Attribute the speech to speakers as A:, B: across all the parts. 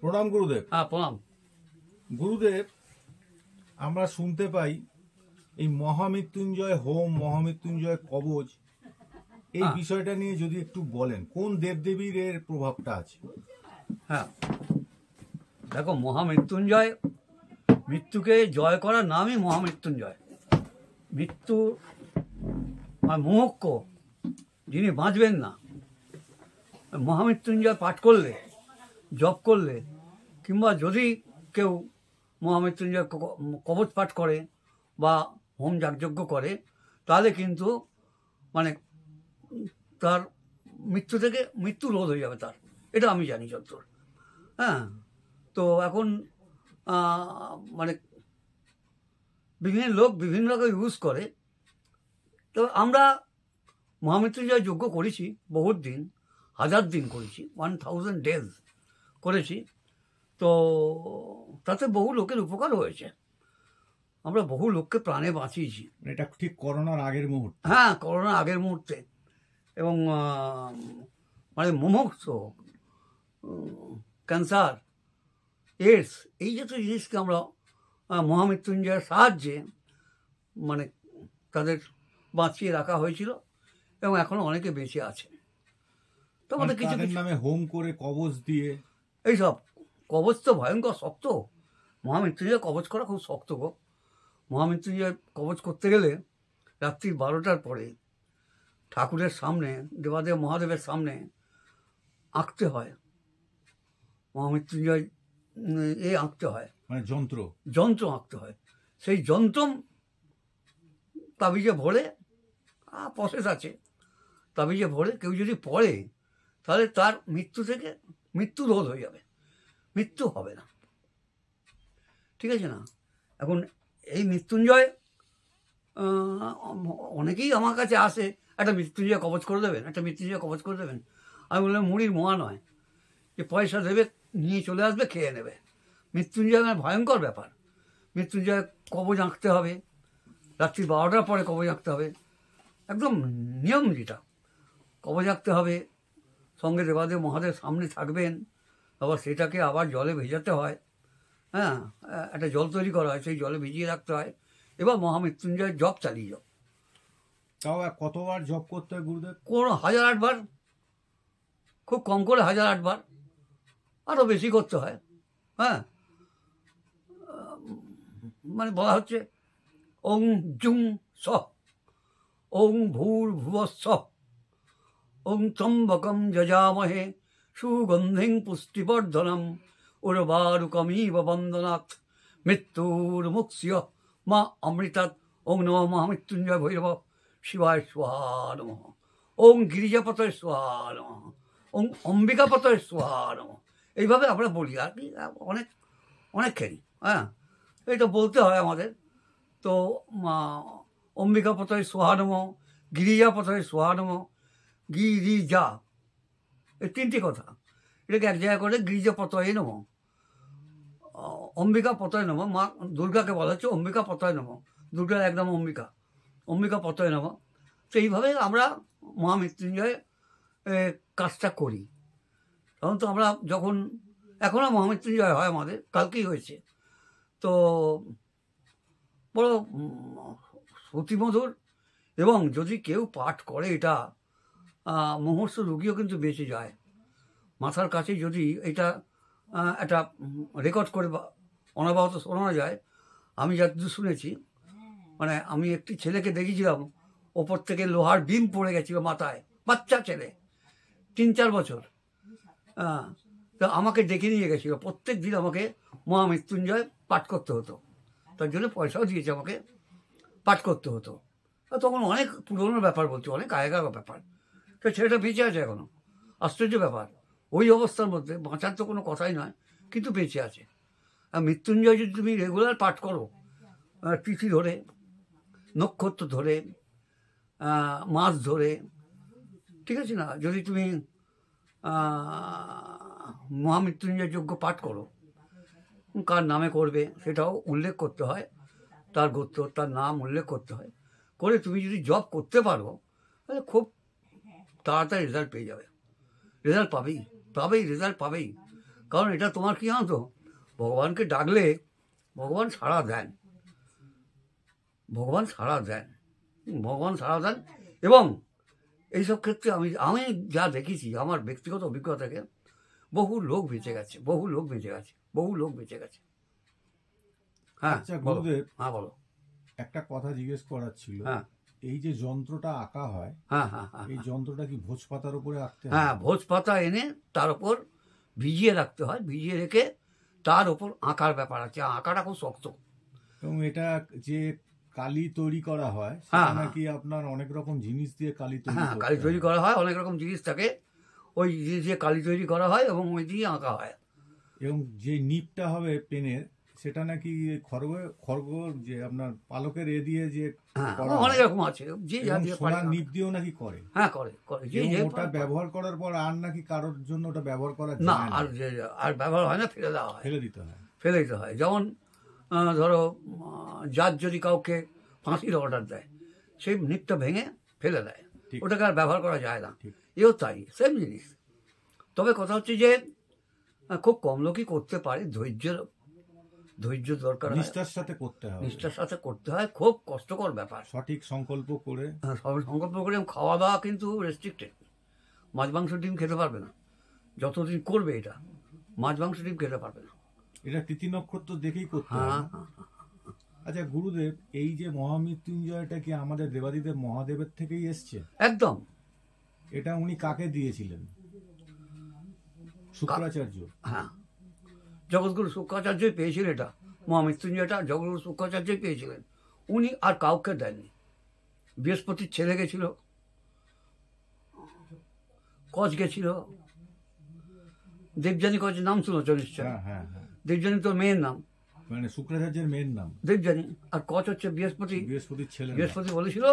A: প্রণাম গুরুদেব।
B: হ্যাঁ প্রণাম
A: গুরুদেব, আমরা শুনতে পাই এই মহামৃত্যুঞ্জয় হোম, মহামৃত্যুঞ্জয় কবচ, এই বিষয়টা নিয়ে যদি একটু বলেন, কোন দেবদেবীর এর প্রভাবটা আছে?
B: হ্যাঁ দেখো, মহামৃত্যুঞ্জয় মৃত্যুকে জয় করার নামই মহামৃত্যুঞ্জয়। মৃত্যু আর মুমুক্ষ যিনি বাঁচবেন না, মহামৃত্যুঞ্জয় পাঠ করলে, জপ করলে, কিংবা যদি কেউ মহামৃত্যুঞ্জয় কবচ পাঠ করে বা হোম যাগযজ্ঞ করে, তাহলে কিন্তু মানে তার মৃত্যু রোধ হয়ে যাবে তার। এটা আমি জানি যতদূর। হ্যাঁ, তো এখন মানে বিভিন্ন লোক বিভিন্ন রকম ইউজ করে। তো আমরা মহামৃত্যুঞ্জয় যজ্ঞ করেছি বহুত দিন, 1000 দিন করেছি, 1000 days করেছি। তো তাতে বহু লোকের উপকার হয়েছে, আমরা বহু লোককে প্রাণে বাঁচিয়েছি।
A: এটা ঠিক করোনার আগের মুহূর্তে?
B: হ্যাঁ, করোনার আগের মুহূর্তে। এবং মানে মুমুক্ষু, ক্যান্সার, এইডস, এই জাতীয় জিনিসকে আমরা মহামৃত্যুঞ্জয়ের সাহায্যে মানে তাদের বাঁচিয়ে রাখা হয়েছিল, এবং এখনো অনেকে বেঁচে আছে। তো আমাদের কিছু
A: নামে হোম করে কবচ দিয়ে
B: এইসব কবচ তো ভয়ঙ্কর শক্ত। মহামৃত্যুঞ্জয় কবচ করা খুব শক্ত গো। মহামৃত্যুঞ্জয় কবচ করতে গেলে রাত্রি 12টার পরে ঠাকুরের সামনে, দেবাদেব মহাদেবের সামনে আঁকতে হয়, মহামৃত্যুঞ্জয় আঁকতে হয়,
A: মানে যন্ত্র
B: আঁকতে হয়। সেই যন্ত্র তাবিজে ভরে, প্রসেস আছে, তাবিজে ভরে কেউ যদি পড়ে, তাহলে তার মৃত্যু রোধ হয়ে যাবে, মৃত্যু হবে না। ঠিক আছে না? এখন এই মৃত্যুঞ্জয় অনেকেই আমার কাছে আসে, একটা মৃত্যুঞ্জয় কবচ করে দেবেন, একটা মৃত্যুঞ্জয় কবচ করে দেবেন। আমি বললাম মুড়ির মোয়া নয় যে পয়সা দেবে, নিয়ে চলে আসবে, খেয়ে নেবে। মৃত্যুঞ্জয় মানে ভয়ঙ্কর ব্যাপার। মৃত্যুঞ্জয় কবচ আঁকতে হবে, রাত্রি 12টার পরে কবচ আঁকতে হবে, একদম নিয়ম যেটা। কবচ আঁকতে হবে, সঙ্গে দেবাদেব মহাদেব সামনে থাকবেন, আবার সেটাকে আবার জলে ভেজাতে হয়। হ্যাঁ, একটা জল তৈরি করা হয়, সেই জলে ভিজিয়ে রাখতে হয়, এবার মহামৃত্যুঞ্জয় জপ চালিয়ে যাও।
A: তাও কতবার জপ করতে হয় গুরুদেব?
B: 1008 বার, খুব কম করে 1008 বার, আরও বেশি করতে হয়। হ্যাঁ, মানে বলা হচ্ছে ওং জুং স, ওং ভূর্ভুবঃ স্বঃ, ওং ত্রম্বকম যজামহে সুগন্ধিং পুষ্টিবর্ধনম উর্বারুকমিব বন্দনাথ মৃত্যুর্মুক্ষ্য মা অমৃতাৎ। ওং নমঃ মহামৃত্যুঞ্জয় ভৈরব শিবায় স্বাহা নমঃ। ওং গিরিজাপতয় স্বাহা নমঃ। ওং অম্বিকাপতয় স্বাহা নমঃ। এইভাবে আমরা বলি আর কি, অনেকখানি। হ্যাঁ, এটা বলতে হয় আমাদের। তো অম্বিকাপতয় স্বাহা নমঃ, গিরিজাপতয় স্বাহা নমঃ, গিরিজা, এই 3টি কথা। এটাকে এক জায়গায় করে গিরিজাপতয়ে নমঃ, অম্বিকা পতয় নমঃ। মা দুর্গাকে বলা হচ্ছে অম্বিকা পতয় নমঃ, দুর্গার একদম অম্বিকা পতয় নমঃ। তো এইভাবে আমরা মহামৃত্যুঞ্জয় কাজটা করি। তখন তো আমরা যখন, এখনও মহামৃত্যুঞ্জয় হয় আমাদের, কালকেই হয়েছে। তো বড় শ্রুতিমধুর, এবং যদি কেউ পাঠ করে এটা, মুমূর্ষু রোগীও কিন্তু বেঁচে যায়। মাথার কাছে যদি এটা একটা রেকর্ড করে অনবরত শোনানো যায়, আমি যতদূর শুনেছি, মানে আমি একটি ছেলেকে দেখেছিলাম, ওপর থেকে লোহার বিম পড়ে গেছিল মাথায়, বাচ্চা ছেলে, 3-4 বছর। তো আমাকে ডেকে নিয়ে গেছিলো, প্রত্যেক দিন আমাকে মহামৃত্যুঞ্জয় পাঠ করতে হতো, তার জন্য পয়সাও দিয়েছে, আমাকে পাঠ করতে হতো। তখন অনেক পুরোনো ব্যাপার, বলছি অনেক আগেকার ব্যাপার। তো ছেলেটা বেঁচে আছে এখনো, আশ্চর্য ব্যাপার। ওই অবস্থার মধ্যে বাঁচার তো কোনো কথাই নয়, কিন্তু বেঁচে আছে। আর মৃত্যুঞ্জয় যদি তুমি রেগুলার পাঠ করো, তিথি ধরে, নক্ষত্র ধরে, মাস ধরে, ঠিক আছে না, যদি তুমি মহামৃত্যুঞ্জয় যজ্ঞ পাঠ করো, কার নামে করবে সেটাও উল্লেখ করতে হয়, তার গোত্র, তার নাম উল্লেখ করতে হয়, করে তুমি যদি জব করতে পারো, তাহলে খুব তাড়াতাড়ি রেজাল্ট পেয়ে যাবে, রেজাল্ট পাবেই। পাবেই, রেজাল্ট পাবেই। কারণ এটা তোমার কি জানো তো, ভগবানকে ডাকলে ভগবান সাড়া দেন, ভগবান সাড়া দেন, ভগবান সাড়া দেন। এবং এইসব ক্ষেত্রে আমি আমি যা দেখেছি আমার ব্যক্তিগত অভিজ্ঞতা থেকে, বহু লোক বেঁচে গেছে, বহু লোক বেঁচে গেছে, বহু লোক বেঁচে গেছে। হ্যাঁ
A: আচ্ছা
B: বলো,
A: গুরুদেব,
B: হ্যাঁ বলো।
A: একটা কথা জিজ্ঞেস করার ছিল।
B: হ্যাঁ
A: এই যে যন্ত্রটা আঁকা হয়,
B: হ্যাঁ হ্যাঁ হ্যাঁ
A: এই যন্ত্রটা কি ভোজ পাতার উপরে আঁকতে হয়?
B: হ্যাঁ, ভোজ পাতা এনে তার উপর ভিজিয়ে রাখতে হয়, ভিজিয়ে রেখে তার উপর আঁকার ব্যাপার আছে। আঁকাটা খুব শক্ত।
A: এবং এটা যে কালি তৈরি করা হয়,
B: হ্যাঁ,
A: সেটা
B: হ্যাঁ।
A: নাকি আপনার অনেক রকম জিনিস দিয়ে কালি তৈরি
B: হ্যাঁ,
A: করতে
B: কালি তৈরি
A: হয়।
B: করা হয়, অনেক রকম জিনিস থাকে, ওই জিনিস দিয়ে কালি তৈরি করা হয় এবং ওই দিয়ে আঁকা হয়।
A: এবং যে নিপটা হবে পেনের, সেটা নাকি খড়গ যে আপনার পালকের দিয়ে যে
B: হ্যাঁ,
A: করা
B: অনেক
A: হয়,
B: রকম আছে, যে যা
A: এবং
B: দিয়ে পারে।
A: সোনার নিপ দিয়েও নাকি করে।
B: হ্যাঁ, করে করে, যে
A: এবং
B: যে
A: ওটা
B: পারে।
A: ব্যবহার করার পর আর নাকি কারোর জন্য ওটা ব্যবহার করা
B: না,
A: যায় না,
B: আর আর ব্যবহার হয় না, ফেলে দেওয়া হয়,
A: ফেলে দিতে হয়।
B: ফেলে দিতে হয়। যেমন ধরো জাজ যদি কাউকে ফাঁসির অর্ডার দেয়, সেই নিপটা ভেঙে ফেলে দেয়,
A: ঠিক।
B: ওটাকে আর ব্যবহার করা যায় না।
A: ঠিক।
B: এও তাই, সেম জিনিস। তবে কথা হচ্ছে যে খুব কম লোকই করতে পারে, ধৈর্য দরকার হয়,
A: নিষ্ঠার সাথে করতে হবে,
B: নিষ্ঠার সাথে করতে হয়, খুব কষ্টকর ব্যাপার।
A: সঠিক সংকল্প করে।
B: সব সংকল্প করে। খাওয়া দাওয়া কিন্তু রেস্ট্রিক্টেড, মাছ মাংস ডিম খেতে পারবে না যতদিন করবে এটা, মাছ মাংস ডিম খেতে পারবে না।
A: এটা তিথি নক্ষত্র দেখেই করতে
B: হ্যাঁ
A: হবে।
B: হ্যাঁ,
A: আচ্ছা গুরুদেব, এই যে মহামৃত্যুঞ্জয়টা কি আমাদের দেবাদিদেব মহাদেবের থেকেই এসছে?
B: একদম।
A: এটা উনি কাকে দিয়েছিলেন? শুক্রাচার্য।
B: হ্যাঁ, জগৎগুরু শুক্রাচার্যই পেয়েছিলেন এটা, মহামৃত্যুঞ্জয়টা জগৎগুরু শুক্রাচার্যই পেয়েছিলেন, উনি আর কাউকে দেননি। বৃহস্পতির ছেলে গেছিল, কচ গেছিল, দেবযানী কচ, নাম শুনেছ নিশ্চয়?
A: হ্যাঁ হ্যাঁ হ্যাঁ,
B: দেবযানী তো মেয়ের নাম,
A: মানে শুক্রাচার্যের মেয়ের নাম
B: দেবযানী, আর কচ হচ্ছে বৃহস্পতি।
A: বৃহস্পতির ছেলে।
B: বৃহস্পতি বলেছিল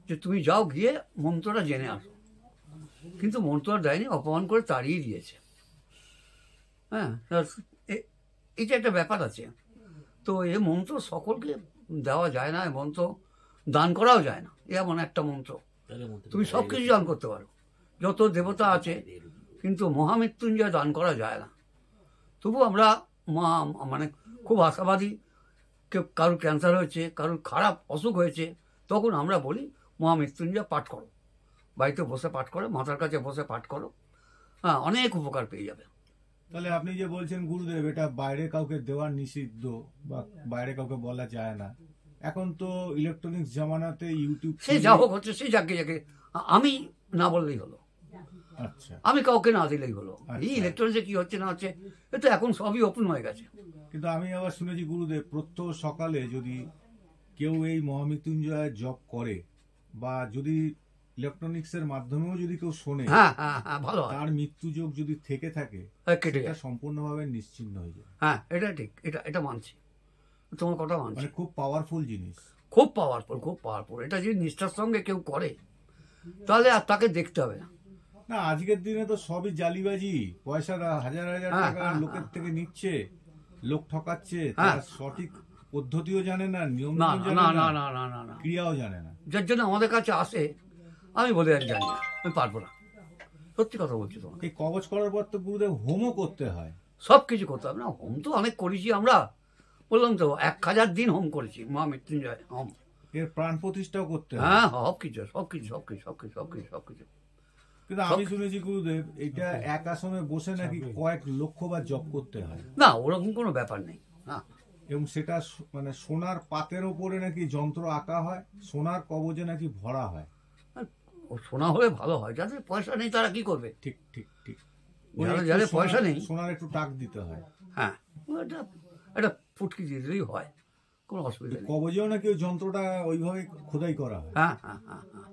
B: যে তুমি যাও, গিয়ে মন্ত্রটা জেনে আসো, কিন্তু মন্ত্রটা দেয়নি, অপমান করে তাড়িয়ে দিয়েছে। হ্যাঁ, এটা একটা ব্যাপার আছে। তো এ মন্ত্র সকলকে দেওয়া যায় না, এ মন্ত্র দান করাও যায় না, এমন একটা মন্ত্র। তুমি সব কিছু দান করতে পারো, যত দেবতা আছে, কিন্তু মহামৃত্যুঞ্জয় দান করা যায় না। তবু আমরা মানে খুব আশাবাদী। কেউ কারোর ক্যান্সার হয়েছে, কারোর খারাপ অসুখ হয়েছে, তখন আমরা বলি মহামৃত্যুঞ্জয় পাঠ করো, বাড়িতে বসে পাঠ করো, মাথার কাছে বসে পাঠ করো, হ্যাঁ, অনেক উপকার পেয়ে যাবে।
A: তাহলে আপনি যে বলছেন গুরুদেব এটা বাইরে কাউকে দেওয়ার নিষিদ্ধ বা বাইরে কাউকে বলা যায় না, এখন তো ইলেকট্রনিক্স জামানাতে ইউটিউব
B: সে যা হোক হচ্ছে, সে যাকে যাকে, আমি না বললেই হলো,
A: আচ্ছা,
B: আমি কাউকে না দিলেই হলো। এই
A: আচ্ছা।
B: ইলেকট্রনিক্সে কি হচ্ছে না হচ্ছে, এ তো এখন সবই ওপেন হয়ে গেছে।
A: কিন্তু আমি আবার শুনেছি গুরুদেব, প্রত্যহ সকালে যদি কেউ এই মহামৃত্যুঞ্জয় জপ করে বা যদি ইলেকট্রনিক্স এর মাধ্যমেও যদি কেউ শোনে,
B: হ্যাঁ হ্যাঁ হ্যাঁ, ভালো হয়,
A: তার মৃত্যুযোগ যদি থেকে থাকে,
B: কেটে
A: এটা
B: যায়।
A: সম্পূর্ণভাবে নিশ্চিন্ন হয়ে যায়।
B: হ্যাঁ, এটা ঠিক, এটা মানছি, তোমার কথা মানছি।
A: মানে খুব পাওয়ারফুল জিনিস।
B: খুব পাওয়ারফুল, খুব পাওয়ারফুল। এটা যদি নিষ্ঠার সঙ্গে কেউ করে, তাহলে আর তাকে দেখতে হবে না।
A: না, আজকের দিনে তো সবই জালিবাজি, পয়সা হাজার হাজার
B: হ্যাঁ,
A: টাকা
B: হ্যাঁ,
A: লোকের থেকে নিচ্ছে, লোক ঠকাচ্ছে,
B: হ্যাঁ।
A: তার সঠিক পদ্ধতিও জানে না, নিয়ম
B: না
A: জানে
B: না
A: না,
B: না না না না না,
A: ক্রিয়াও জানে না।
B: যার জন্য আমাদের কাছে আসে, আমি বলে আর জানি না, আমি পারবো না, সত্যি কথা বলছি তোমার।
A: এই কবচ করার পর তো গুরুদেব হোমও করতে হয়।
B: সব কিছু করতে হবে না, হোম তো অনেক করেছি আমরা, বললাম তো 1000 দিন হোম করেছি, মহামৃত্যুঞ্জয় হোম।
A: এর প্রাণ প্রতিষ্ঠাও করতে হয়।
B: হ্যাঁ, সব কিছু সব কিছু সব কিছু সব কিছু সব কিছু সব কিছু।
A: কিন্তু আমি শুনেছি গুরুদেব এটা এক আসনে বসে নাকি কয়েক লক্ষবার জপ করতে হয়,
B: না, ওরকম কোনো ব্যাপার নেই। হ্যাঁ,
A: এবং সেটা মানে সোনার পাতের ওপরে নাকি যন্ত্র আঁকা হয়, সোনার কবজে নাকি ভরা হয়।
B: ও শোনা হলে ভালো হয়, যাদের পয়সা নেই তারা কি করবে?
A: ঠিক ঠিক ঠিক।
B: যাদের পয়সা নেই,
A: সোনার একটু টাক দিতে হয়।
B: হ্যাঁ, এটা একটা ফুটকি দিয়ে দিলেই হয়, কোনো অসুবিধা নেই।
A: কবজেও নাকি ওই যন্ত্রটা ওইভাবে খোদাই করা হয়।
B: হ্যাঁ হ্যাঁ হ্যাঁ হ্যাঁ,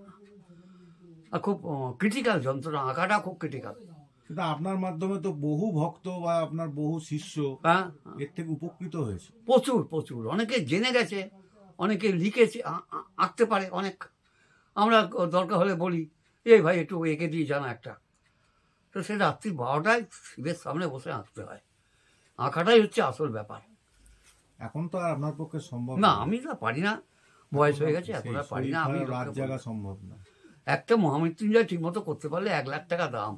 B: আর খুব ক্রিটিক্যাল যন্ত্রণা, আঁকাটা খুব ক্রিটিক্যাল।
A: কিন্তু আপনার মাধ্যমে তো বহু ভক্ত বা আপনার বহু শিষ্য
B: হ্যাঁ,
A: এর থেকে উপকৃত হয়েছে।
B: প্রচুর প্রচুর, অনেকে জেনে গেছে, অনেকে লিখেছে, আঁকতে পারে অনেক। আমরা দরকার হলে বলি, এই ভাই একটু এঁকে দিয়ে জানা একটা, তো সে রাত্রি 12টায় শিবের সামনে বসে আঁকতে হয়। আঁকাটাই হচ্ছে আসল ব্যাপার।
A: এখন তো আর আপনার পক্ষে সম্ভব
B: না, আমি তো পারি না, বয়স হয়ে গেছে, এখন আর পারি না। আমি
A: রাত জাগা সম্ভব না।
B: একটা মহামৃত্যুঞ্জয় ঠিক মতো করতে পারলে 1 লাখ টাকা দাম,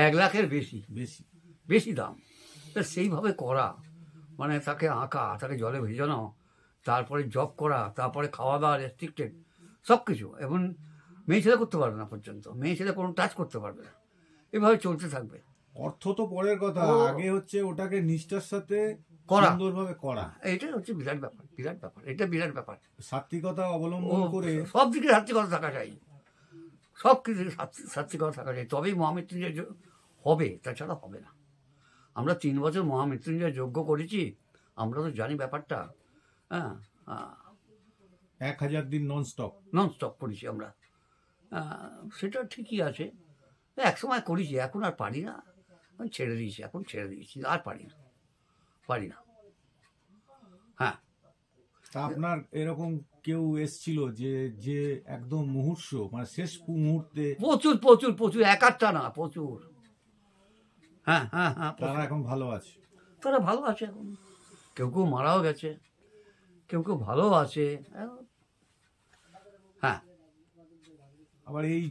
B: 1 লাখের বেশি
A: বেশি।
B: বেশি দাম। তা সেইভাবে করা মানে তাকে আঁকা, তাকে জলে ভেজানো, তারপরে জব করা, তারপরে খাওয়া দাওয়া রেস্ট্রিক্টেড সব কিছু, এবং মেয়ে ছেলে করতে পারবে না পর্যন্ত, মেয়ে ছেলে কোনো টাচ করতে পারবে না, এভাবে চলতে থাকবে।
A: অর্থ তো পরের কথা, আগে হচ্ছে ওটাকে নিষ্ঠার সাথে
B: করা,
A: সুন্দরভাবে করা,
B: এইটাই হচ্ছে বিরাট ব্যাপার, বিরাট ব্যাপার, এটা বিরাট ব্যাপার।
A: সাত্বিকতা অবলম্বন করে
B: সব দিকে সাত্বিকতা থাকা চাই, সব কিছু সাত্বিকতা থাকা চাই, তবেই মহামৃত্যুঞ্জয় হবে, তাছাড়া হবে না। আমরা 3 বছর মহামৃত্যুঞ্জয় যজ্ঞ করেছি, আমরা তো জানি ব্যাপারটা। হ্যাঁ,
A: 1000 দিন নন স্টপ।
B: নন স্টপ করেছি আমরা, সেটা ঠিকই আছে। এক সময় করেছি, এখন আর পারি না, আমি ছেড়ে দিয়েছি, এখন ছেড়ে দিয়েছি, আর পারি না, পারি না। হ্যাঁ,
A: তা আপনার এরকম কেউ এসছিল যে যে একদম মুহূর্ত মানে শেষ মুহূর্তে?
B: প্রচুর প্রচুর প্রচুর, একারটা না, প্রচুর। হ্যাঁ হ্যাঁ হ্যাঁ,
A: তারা এখন ভালো আছে?
B: তারা ভালো আছে এখন, কেউ কেউ মারাও গেছে, কেউ কেউ ভালো আছে। হ্যাঁ,
A: আবার এই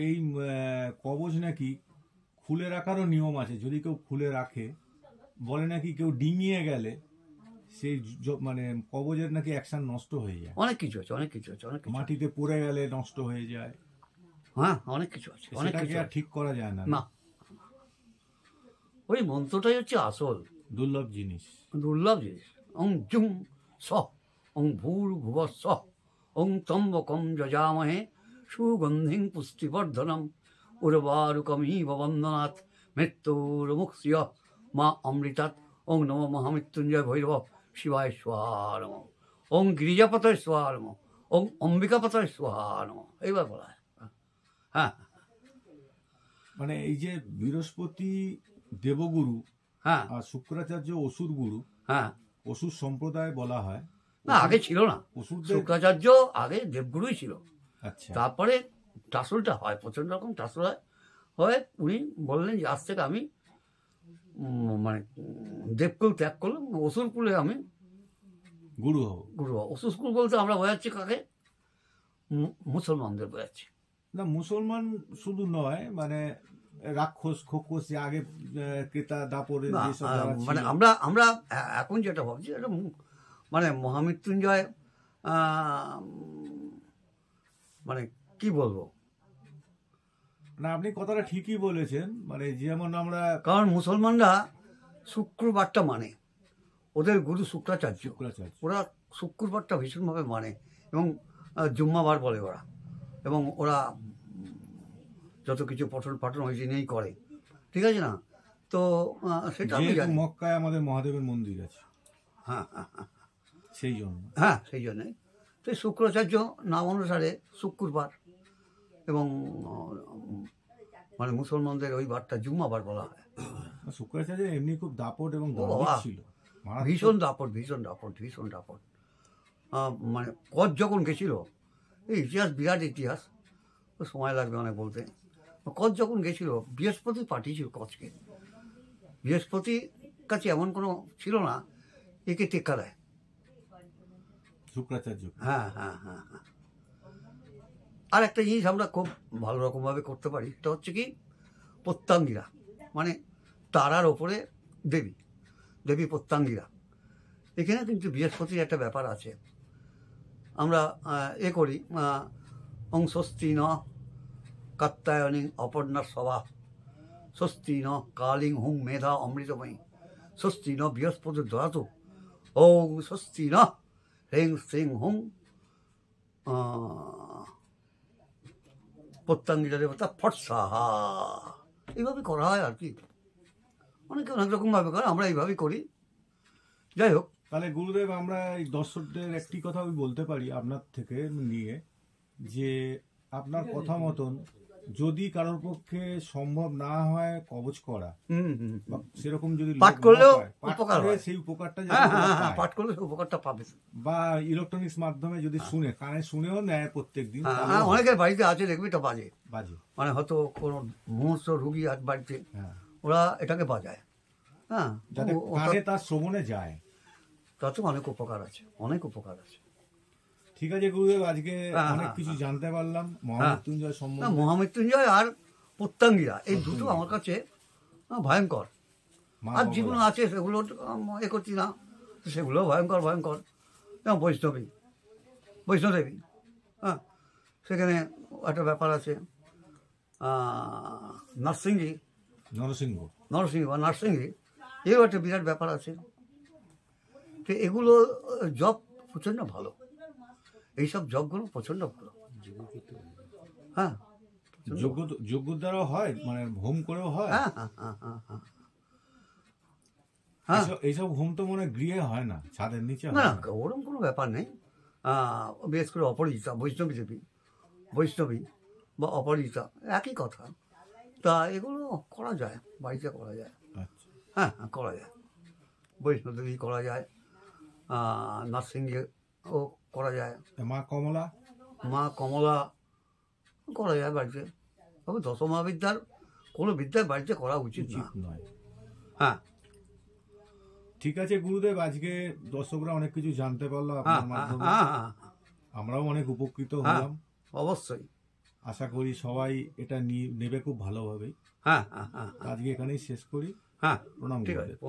A: এই কবজ নাকি খুলে রাখারও নিয়ম আছে, যদি কেউ খুলে রাখে বলে নাকি কেউ ডিঙিয়ে গেলে সেই মানে কবজের নাকি অ্যাকশন নষ্ট হয়ে যায়।
B: অনেক কিছু আছে, অনেক কিছু আছে, অনেক কিছু।
A: মাটিতে পড়ে গেলে নষ্ট হয়ে যায়।
B: হ্যাঁ, অনেক কিছু আছে, অনেক
A: সেটাকে
B: কিছু
A: আর ঠিক করা যায় না।
B: না, ওই মন্ত্রটাই হচ্ছে আসল
A: দুর্লভ জিনিস,
B: দুর্লভ জিনিস। ওং জুং স ওং ভূর্ভুব স ওং ত্রম্বকম যজামহে সুগন্ধিং পুষ্টিবর্ধনম উর্বারুকমিব বন্দনাথ মৃত্যুর্মুক্ষ্য মা অমৃতাৎ। ওং নম মহামৃত্যুঞ্জয় ভৈরব শিবায় স্বাহা নমঃ। ওং গিরিজাপতয় স্বাহা নমঃ। ওং অম্বিকাপতয় স্বাহা নমঃ। এইবার বলা হয়। হ্যাঁ,
A: মানে এই যে বৃহস্পতি দেবগুরু,
B: হ্যাঁ,
A: আর শুক্রাচার্য অসুর গুরু,
B: হ্যাঁ।
A: অসুর সম্প্রদায় বলা হয়।
B: না, আগে ছিল না,
A: অসুরদের,
B: শুক্রাচার্য আগে দেবগুরুই ছিল।
A: আচ্ছা,
B: তারপরে টাসলটা হয়, প্রচন্ড রকম টাসল হয়। উনি বললেন যে আজ থেকে আমি মানে দেবকুল ত্যাগ করলাম, অসুরকুলে আমি
A: গুরু হব।
B: গুরু হব। অসুরকুল বলতে আমরা বোঝাচ্ছি কাকে? মুসলমানদের বোঝাচ্ছি।
A: না, মুসলমান শুধু নয়, মানে রাক্ষস খোকস যে আগে ক্রেতা দাপরের
B: না,
A: যেসব যারা ছিল।
B: মানে আমরা আমরা এখন যেটা ভাবছি এটা মানে মহামৃত্যুঞ্জয়, মানে কি বলবো,
A: না, আপনি কথাটা ঠিকই বলেছেন, মানে যেমন আমরা
B: কারণ মুসলমানরা শুক্রবারটা মানে, ওদের গুরু শুক্রাচার্য,
A: শুক্রাচার্য,
B: ওরা শুক্রবারটা ভীষণভাবে মানে, এবং জুম্মাবার বলে ওরা, এবং ওরা যত কিছু পঠন পাঠন ওই দিনেই করে, ঠিক আছে না? তো সেটা আমি
A: যেহেতু
B: জানি।
A: মক্কায় আমাদের মহাদেবের মন্দির আছে,
B: হ্যাঁ হ্যাঁ হ্যাঁ
A: সেই জন্য।
B: হ্যাঁ, সেই জন্যে তো শুক্রাচার্য নাম অনুসারে শুক্রবার, এবং মানে মুসলমানদের ওই বারটা জুম্মাবার বলা হয়।
A: শুক্রাচার্য এমনি খুব দাপট এবং
B: ও
A: ধার্মিক
B: বাবা,
A: ছিল, মারাত্মক।
B: ভীষণ দাপট, ভীষণ দাপট, ভীষণ দাপট। মানে কচ যখন গেছিল, এই ইতিহাস বিরাট ইতিহাস, তো সময় লাগবে অনেক বলতে। কচ যখন গেছিল, বৃহস্পতি পাঠিয়েছিল কচকে। বৃহস্পতির কাছে এমন কোনো ছিল না একে টেক্কা দেয়।
A: শুক্রাচার্য,
B: হ্যাঁ হ্যাঁ হ্যাঁ হ্যাঁ। আর একটা জিনিস আমরা খুব ভালো রকমভাবে করতে পারি, সেটা হচ্ছে কি প্রত্যাঙ্গিরা, মানে তারার ওপরে দেবী, দেবী প্রত্যাঙ্গিরা। এখানে কিন্তু বৃহস্পতির একটা ব্যাপার আছে। আমরা করি ওং স্বস্তি ন কাত্যায়নী অপর্ণার সভা, স্বস্তি ন কালিং হুং মেধা অমৃতময়ী, স্বস্তি ন বৃহস্পতি দয়াতু, ওং স্বস্তি ন হ্রিং শ্রিং হুং প্রত্যাঙ্গিরা দেবতা ফটসাহা। এইভাবে করা হয় আর কি, অনেকে অনেক রকমভাবে করে, আমরা এইভাবেই করি। যাই হোক,
A: তাহলে গুরুদেব আমরা এই দর্শকদের একটি কথা আমি বলতে পারি আপনার থেকে নিয়ে, যে আপনার কথা মতন যদি কারোর পক্ষে সম্ভব না হয় কবচ করা, বা সেরকম যদি
B: পাঠ
A: লোক না
B: করলেও
A: পায়, পাঠ
B: উপকার
A: করে
B: হয়।
A: সেই উপকারটা
B: হ্যাঁ
A: যাতে
B: হ্যাঁ
A: ওরা
B: হ্যাঁ,
A: পায়,
B: পাঠ করলে সে উপকারটা পাবে।
A: বা ইলেকট্রনিক্স মাধ্যমে যদি শুনে, কানে শুনেও নেয় প্রত্যেকদিন,
B: হ্যাঁ, অনেকের বাড়িতে আছে দেখবি এটা বাজে,
A: বাজে,
B: মানে হয়তো কোনো মুহূর্ত রুগী আর বাড়িতে,
A: হ্যাঁ,
B: ওরা এটাকে বাজায়। হ্যাঁ,
A: যাতে কানে তার শ্রবণে যায়।
B: তাতে অনেক উপকার আছে, অনেক উপকার আছে।
A: ঠিক আছে গুরুদেব, আজকে
B: হ্যাঁ,
A: অনেক
B: হ্যাঁ,
A: কিছু জানতে পারলাম মহামৃত্যুঞ্জয়
B: না,
A: সম্বন্ধে।
B: মহামৃত্যুঞ্জয় আর প্রত্যঙ্গিরা, এই দুটো আমার কাছে ভয়ঙ্কর।
A: মা
B: আর
A: কমলা।
B: যেগুলো আছে সেগুলো এ করছি না, সেগুলো ভয়ঙ্কর ভয়ঙ্কর। যেমন বৈষ্ণদেবী, হ্যাঁ, সেখানে একটা ব্যাপার আছে। নরসিংহী
A: নরসিংহ
B: বা নরসিংহী, এও একটা বিরাট ব্যাপার আছে। তো এগুলো জব প্রচণ্ড ভালো, এইসব জবগুলো প্রচণ্ড ভালো। হ্যাঁ,
A: যোগ্য দ্বারাও হয়, মানে হোম করেও হয়।
B: হ্যাঁ, হ্যাঁ, হ্যাঁ, হ্যাঁ, হ্যাঁ, হ্যাঁ।
A: এইসব হোম তো মনে হয় গৃহে হয় না, ছাদের নিচে
B: না
A: হয়
B: না,
A: না।
B: ওরকম কোনো ব্যাপার নেই। বিশেষ করে অপরাজিতা, বৈষ্ণবী বা অপরাজিতা একই কথা। তা এগুলো করা যায়, বাড়িতে করা যায়।
A: আচ্ছা,
B: হ্যাঁ, হ্যাঁ, করা যায়। বৈষ্ণবদেবী করা যায়, নরসিংহীও করা যায়,
A: মা কমলা,
B: মা কমলা করা যায় বাড়িতে। তবে দশমহাবিদ্যার কোনো বিদ্যায় বাড়িতে করা উচিত না।
A: উচিত নয়।
B: হ্যাঁ,
A: ঠিক আছে গুরুদেব, আজকে দর্শকরা অনেক কিছু জানতে পারলো
B: হ্যাঁ,
A: আপনার
B: হ্যাঁ,
A: মাধ্যমে।
B: হ্যাঁ, হ্যাঁ,
A: আমরাও অনেক উপকৃত
B: হ্যাঁ,
A: হলাম।
B: অবশ্যই।
A: আশা করি সবাই এটা নেবে খুব ভালোভাবেই।
B: হ্যাঁ, হ্যাঁ, হ্যাঁ,
A: আজকে এখানেই শেষ করি।
B: হ্যাঁ,
A: প্রণাম
B: ঠিক
A: গুরুদেব।
B: আছে।